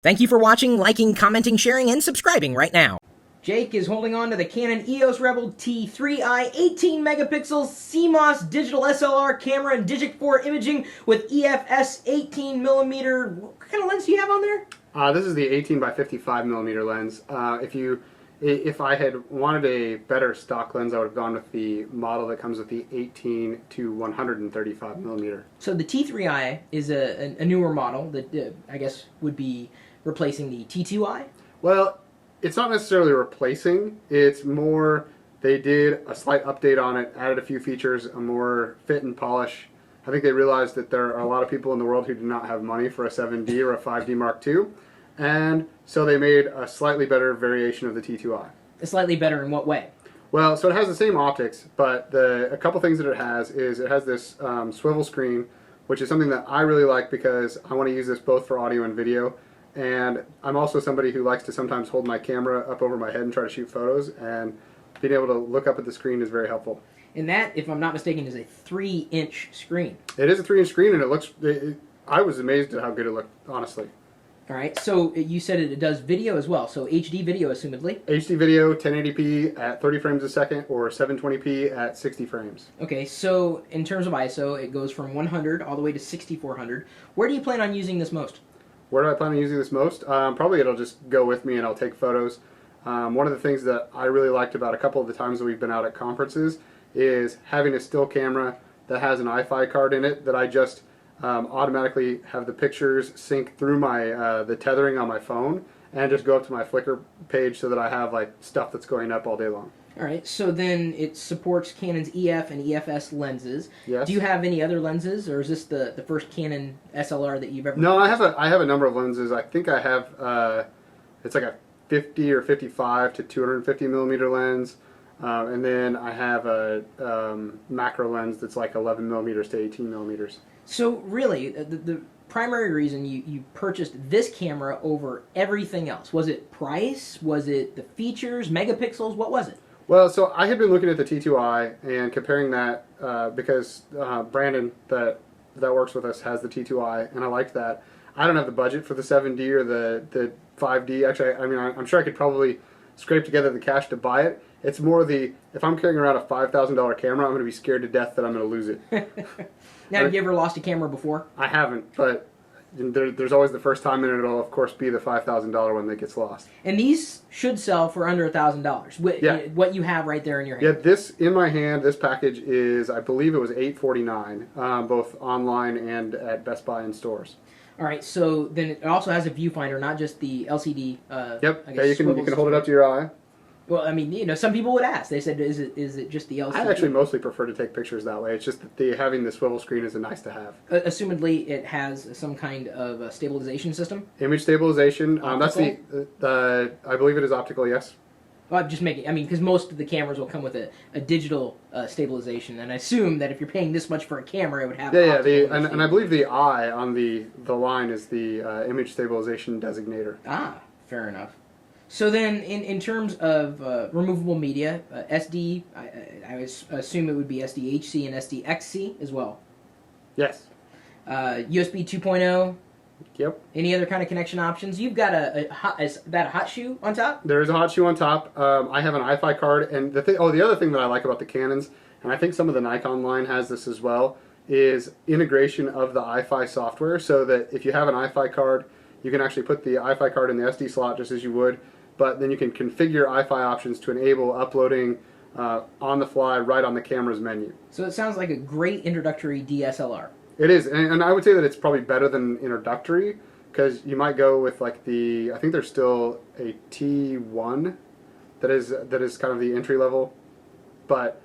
Thank you for watching, liking, commenting, sharing, and subscribing right now. Jake is holding on to the Canon EOS Rebel T3i 18 megapixel CMOS digital SLR camera and Digic 4 imaging with EFS 18 millimeter. What kind of lens do you have on there? This is the 18 by 55 millimeter lens. If I had wanted a better stock lens, I would have gone with the model that comes with the 18 to 135 millimeter. So the T3i is a newer model that I guess would be replacing the T2i? Well, it's not necessarily replacing. It's more they did a slight update on it, added a few features, a more fit and polish. I think they realized that there are a lot of people in the world who do not have money for a 7D or a 5D Mark II, and so they made a slightly better variation of the T2i. Slightly better in what way? Well, so it has the same optics, but a couple things that it has is it has this swivel screen, which is something that I really like because I want to use this both for audio and video. And I'm also somebody who likes to sometimes hold my camera up over my head and try to shoot photos, and being able to look up at the screen is very helpful. And that, if I'm not mistaken, is a 3-inch screen. It is a 3-inch screen, and it looks... I was amazed at how good it looked, honestly. All right, so you said it does video as well, so HD video, assumedly. HD video, 1080p at 30 frames a second, or 720p at 60 frames. Okay, so in terms of ISO, it goes from 100 all the way to 6400. Where do you plan on using this most? Where do I plan on using this most? Probably it'll just go with me and I'll take photos. One of the things that I really liked about a couple of the times that we've been out at conferences is having a still camera that has an iFi card in it that I just automatically have the pictures sync through my the tethering on my phone and just go up to my Flickr page so that I have like stuff that's going up all day long. All right, so then it supports Canon's EF and EFS lenses. Yes. Do you have any other lenses, or is this the first Canon SLR that you've ever? No, I have a number of lenses. I think I have it's like a 50 or 55 to 250 millimeter lens, and then I have a macro lens that's like 11 millimeters to 18 millimeters. So really, the primary reason you purchased this camera over everything else, was it price? Was it the features, megapixels? What was it? Well, so I had been looking at the T2i and comparing that because Brandon that works with us has the T2i, and I liked that. I don't have the budget for the 7D or the 5D. Actually, I mean, I'm sure I could probably scrape together the cash to buy it. It's more if I'm carrying around a $5,000 camera, I'm going to be scared to death that I'm going to lose it. Now, have you ever lost a camera before? I haven't, but there's always the first time, and it'll of course be the $5,000 one that gets lost. And these should sell for under $1,000. Yeah. What you have right there in your hand. Yeah, this in my hand. This package is, I believe it was $849, both online and at Best Buy and stores. All right, so then it also has a viewfinder, not just the LCD. Yep. Yeah, you can hold it up to your eye. Well, I mean, you know, some people would ask. They said, "Is it just the LCD?" I actually mostly prefer to take pictures that way. It's just that having the swivel screen is a nice to have. Assumedly, it has some kind of a stabilization system. Image stabilization. That's Optical? I believe it is optical. Yes. Well, I'm just making. I mean, because most of the cameras will come with a digital stabilization, and I assume that if you're paying this much for a camera, it would have. Yeah, yeah. And I believe the I on the line is the image stabilization designator. Ah, fair enough. So then, in terms of removable media, SD, I assume it would be SDHC and SDXC as well. Yes. USB 2.0. Yep. Any other kind of connection options? You've got is that a hot shoe on top? There is a hot shoe on top. I have an iFi card, and the other thing that I like about the Canons, and I think some of the Nikon line has this as well, is integration of the iFi software, so that if you have an iFi card, you can actually put the iFi card in the SD slot just as you would. But then you can configure iFi options to enable uploading on the fly right on the camera's menu. So it sounds like a great introductory DSLR. It is, and I would say that it's probably better than introductory, because you might go with like I think there's still a T1 that is kind of the entry level, but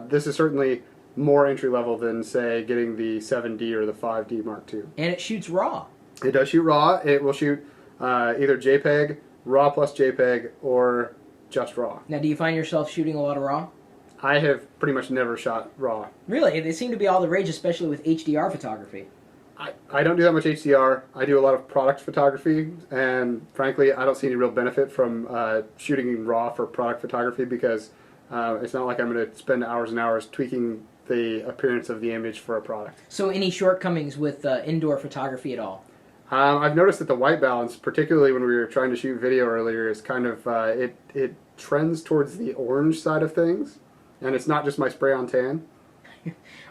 this is certainly more entry level than, say, getting the 7D or the 5D Mark II. And it shoots RAW. It does shoot RAW. It will shoot either JPEG, RAW plus JPEG, or just RAW. Now, do you find yourself shooting a lot of RAW? I have pretty much never shot RAW. Really? They seem to be all the rage, especially with HDR photography. I don't do that much HDR. I do a lot of product photography, and frankly, I don't see any real benefit from shooting RAW for product photography, because it's not like I'm going to spend hours and hours tweaking the appearance of the image for a product. So any shortcomings with indoor photography at all? I've noticed that the white balance, particularly when we were trying to shoot video earlier, is kind of it trends towards the orange side of things, and it's not just my spray-on tan.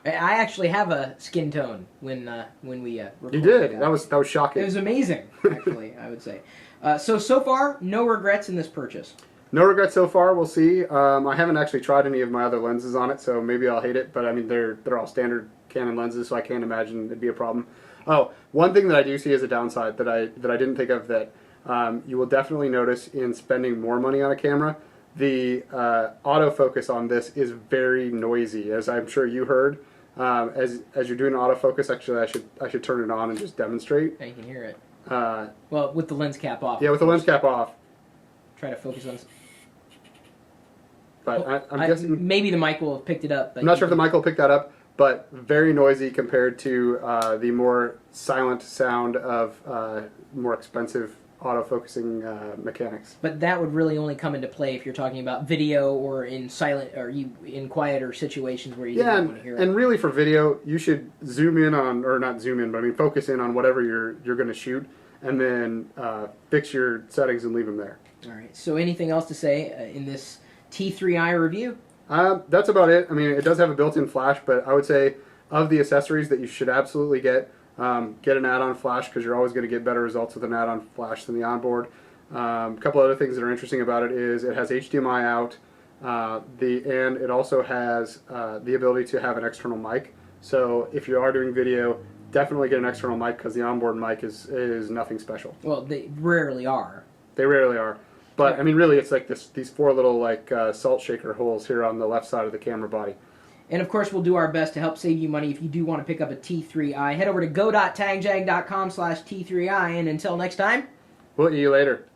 I actually have a skin tone when we recorded. You did. That was shocking. It was amazing, actually. I would say. So far, no regrets in this purchase. No regrets so far. We'll see. I haven't actually tried any of my other lenses on it, so maybe I'll hate it. But I mean, they're all standard Canon lenses, so I can't imagine it'd be a problem. Oh, one thing that I do see as a downside that I didn't think of that you will definitely notice in spending more money on a camera. The autofocus on this is very noisy, as I'm sure you heard. As you're doing autofocus, actually, I should turn it on and just demonstrate. Yeah, you can hear it. Well, with the lens cap off. Yeah, with the lens cap off. Try to focus on. But I'm guessing maybe the mic will have picked it up. But I'm not sure if the mic will pick that up, but very noisy compared to the more silent sound of more expensive autofocusing mechanics. But that would really only come into play if you're talking about video or in silent or in quieter situations where you don't want to hear it. And really for video, you should zoom in on, or not zoom in, but I mean focus in on whatever you're going to shoot, and then fix your settings and leave them there. All right. So anything else to say in this T3i review? That's about it. I mean, it does have a built-in flash, but I would say of the accessories that you should absolutely get an add-on flash, because you're always going to get better results with an add-on flash than the onboard. A couple other things that are interesting about it is it has HDMI out, and it also has the ability to have an external mic. So if you are doing video, definitely get an external mic, because the onboard mic is nothing special. Well, they rarely are. They rarely are. But, I mean, really, it's like these four little, like, salt shaker holes here on the left side of the camera body. And, of course, we'll do our best to help save you money if you do want to pick up a T3i. Head over to go.tagjag.com/T3i, and until next time... We'll see you later.